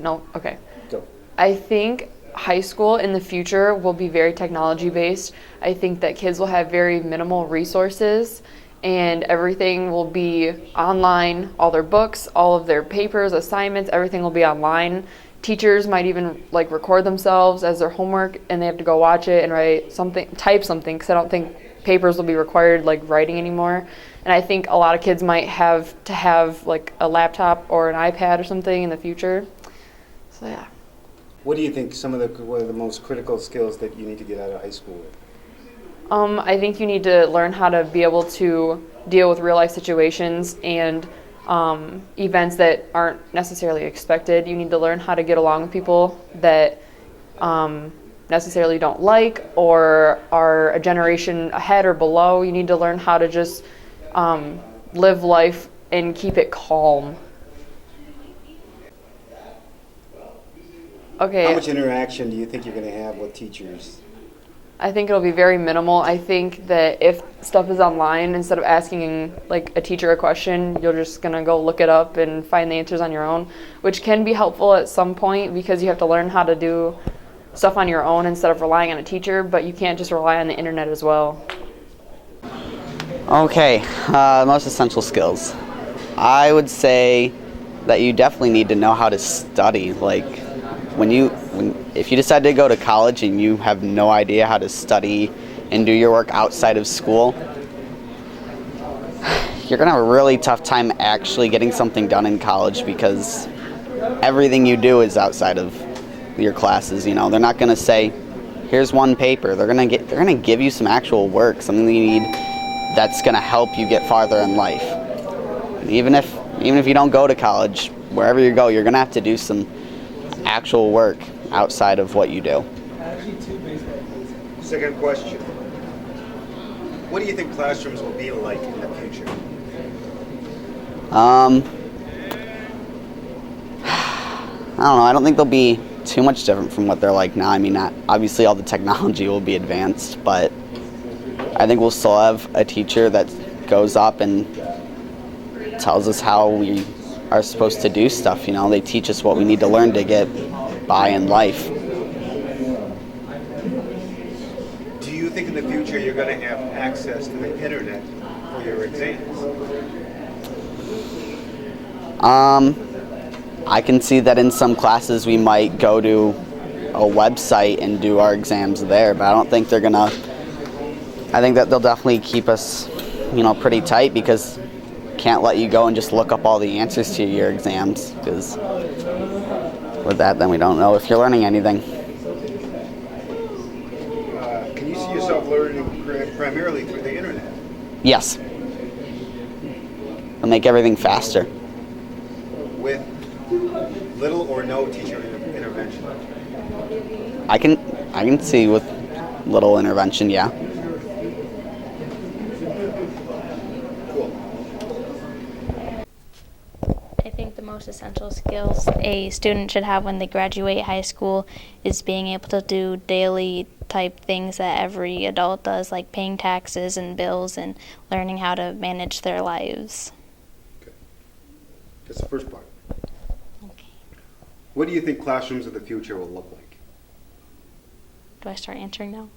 No? Okay. Go. I think high school in the future will be very technology based. I think that kids will have very minimal resources and everything will be online. All their books, all of their papers, assignments, everything will be online. Teachers might even like record themselves as their homework and they have to go watch it and write something, type something, because I don't think papers will be required like writing anymore. And I think a lot of kids might have to have like a laptop or an iPad or something in the future. So yeah. What do you think what are the most critical skills that you need to get out of high school with? I think you need to learn how to be able to deal with real life situations and events that aren't necessarily expected. You need to learn how to get along with people that necessarily don't like or are a generation ahead or below. You need to learn how to just live life and keep it calm. Okay. How much interaction do you think you're going to have with teachers? I think it'll be very minimal. I think that if stuff is online, instead of asking like a teacher a question, you're just gonna go look it up and find the answers on your own, which can be helpful at some point because you have to learn how to do stuff on your own instead of relying on a teacher, but you can't just rely on the internet as well. Okay, most essential skills. I would say that you definitely need to know how to study. Like, if you decide to go to college and you have no idea how to study and do your work outside of school, you're going to have a really tough time actually getting something done in college because everything you do is outside of your classes. You know, they're not going to say, here's one paper. They're going to give you some actual work, something that you need that's going to help you get farther in life. And even if you don't go to college, wherever you go, you're going to have to do some actual work outside of what you do. Second question. What do you think classrooms will be like in the future? I don't know. I don't think they'll be too much different from what they're like now. I mean, obviously all the technology will be advanced, but I think we'll still have a teacher that goes up and tells us how we are supposed to do stuff. You know, they teach us what we need to learn to get by in life. Do you think in the future you're going to have access to the internet for your exams? I can see that in some classes we might go to a website and do our exams there, but I don't think they're gonna. I think that they'll definitely keep us, pretty tight because can't let you go and just look up all the answers to your exams because with that, then we don't know if you're learning anything. Can you see yourself learning primarily through the internet? Yes. It'll make everything faster. With little or no teacher intervention? I can see with little intervention, yeah. Cool. I think the most essential skills a student should have when they graduate high school is being able to do daily type things that every adult does, like paying taxes and bills and learning how to manage their lives. Okay. That's the first part. Okay. What do you think classrooms of the future will look like? Do I start answering now?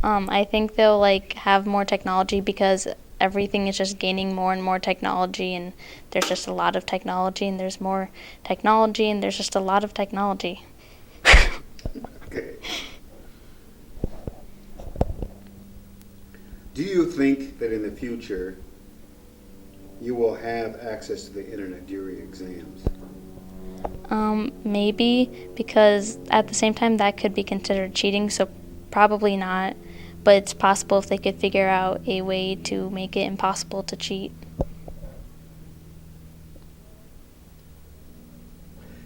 I think they'll have more technology because everything is just gaining more and more technology, and there's just a lot of technology, and there's more technology, and there's just a lot of technology. Okay. Do you think that in the future you will have access to the internet during exams? Maybe, because at the same time that could be considered cheating, so probably not. But it's possible if they could figure out a way to make it impossible to cheat.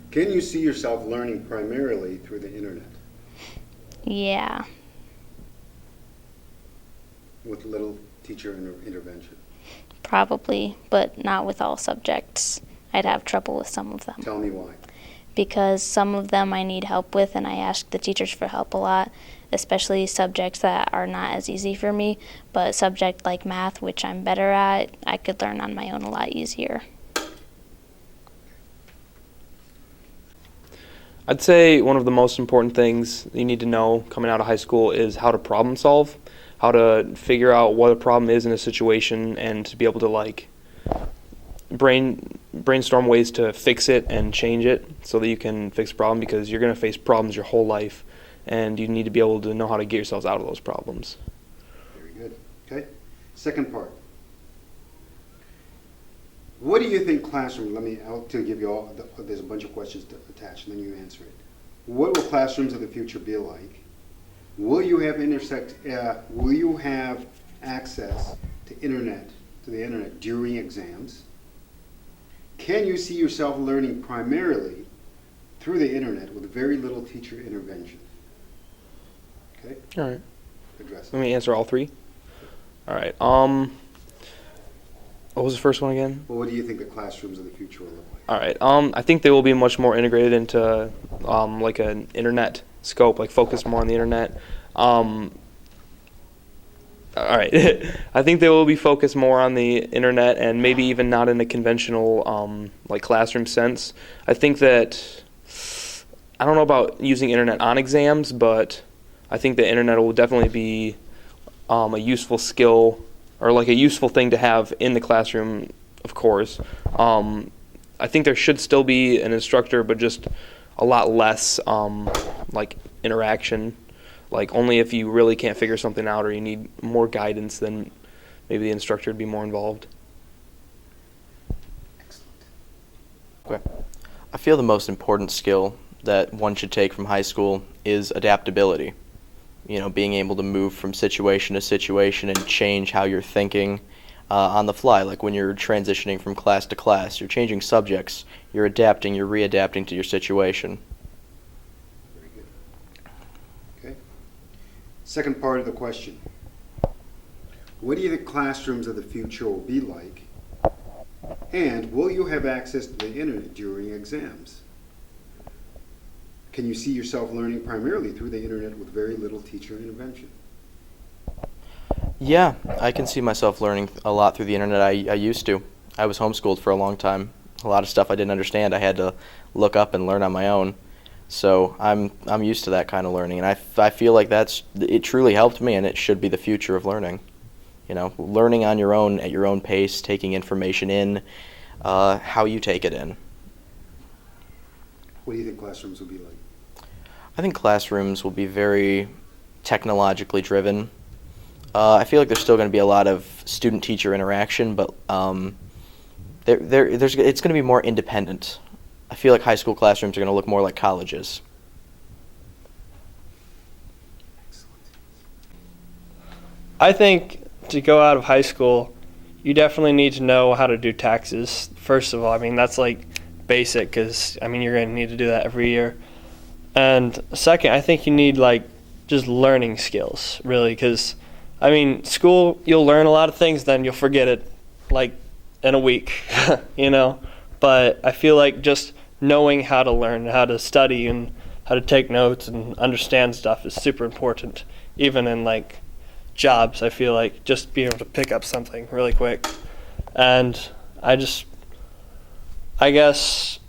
Can you see yourself learning primarily through the internet Yeah, with little teacher intervention? probably, but not with all subjects. I'd have trouble with some of them. Tell me why. Because some of them I need help with, and I ask the teachers for help a lot, especially subjects that are not as easy for me. But a subject like math, which I'm better at, I could learn on my own a lot easier. I'd say one of the most important things you need to know coming out of high school is how to problem solve, how to figure out what a problem is in a situation, and to be able to like brainstorm ways to fix it and change it so that you can fix a problem, because you're going to face problems your whole life, and you need to be able to know how to get yourselves out of those problems. Very good. Okay. Second part. What do you think classroom, I'll give you all, there's a bunch of questions attached, and then you answer it. What will classrooms of the future be like? Will you have access to the internet during exams? Can you see yourself learning primarily through the internet with very little teacher intervention? Okay? All right. Address it. Let me answer all three. All right. What was the first one again? Well, what do you think the classrooms of the future will look like? All right. I think they will be much more integrated into like an internet scope, like focus more on the internet. All right. I think they will be focused more on the internet, and maybe even not in a conventional like classroom sense. I think that I don't know about using internet on exams, but I think the internet will definitely be a useful skill, or like a useful thing to have in the classroom, of course. I think there should still be an instructor, but just a lot less like interaction. Like only if you really can't figure something out or you need more guidance, then maybe the instructor would be more involved. Excellent. Okay. I feel the most important skill that one should take from high school is adaptability. You know, being able to move from situation to situation and change how you're thinking on the fly. Like when you're transitioning from class to class, you're changing subjects, you're adapting, you're readapting to your situation. Very good. Okay. Second part of the question. What do you think classrooms of the future will be like? And will you have access to the internet during exams? Can you see yourself learning primarily through the internet with very little teacher intervention? Yeah, I can see myself learning a lot through the internet. I used to. I was homeschooled for a long time. A lot of stuff I didn't understand, I had to look up and learn on my own. So I'm used to that kind of learning, and I feel like it truly helped me, and it should be the future of learning. You know, learning on your own at your own pace, taking information in, how you take it in. What do you think classrooms will be like? I think classrooms will be very technologically driven. I feel like there's still going to be a lot of student-teacher interaction, but it's going to be more independent. I feel like high school classrooms are going to look more like colleges. I think to go out of high school, you definitely need to know how to do taxes. First of all, I mean, that's like basic, because I mean, you're going to need to do that every year. And second, I think you need like just learning skills, really, because I mean, school, you'll learn a lot of things, then you'll forget it like in a week, you know. But I feel like just knowing how to learn, how to study, and how to take notes and understand stuff is super important. Even in like jobs, I feel like just being able to pick up something really quick. And I guess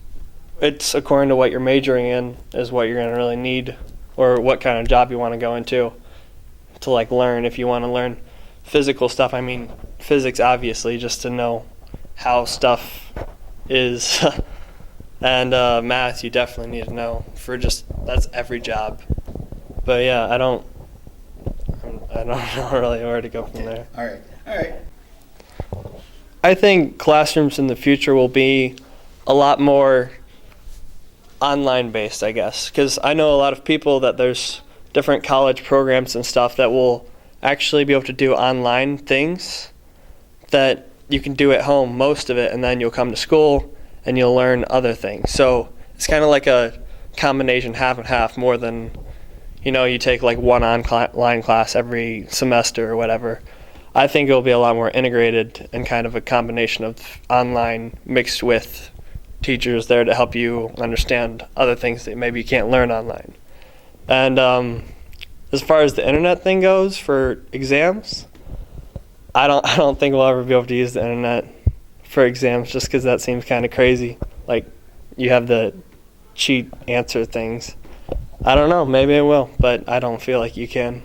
it's according to what you're majoring in is what you're going to really need, or what kind of job you want to go into to like learn. If you want to learn physical stuff, I mean physics obviously, just to know how stuff is. And math you definitely need to know for just, that's every job. But yeah, I don't know really where to go from there. All right. I think classrooms in the future will be a lot more online based, I guess, because I know a lot of people that there's different college programs and stuff that will actually be able to do online things that you can do at home, most of it, and then you'll come to school and you'll learn other things. So it's kind of like a combination, half and half, more than, you know, you take like one online class every semester or whatever. I think it'll be a lot more integrated and kind of a combination of online mixed with teachers there to help you understand other things that maybe you can't learn online. And as far as the internet thing goes for exams, I don't think we'll ever be able to use the internet for exams, just because that seems kind of crazy. Like, you have the cheat answer things. I don't know, maybe it will, but I don't feel like you can.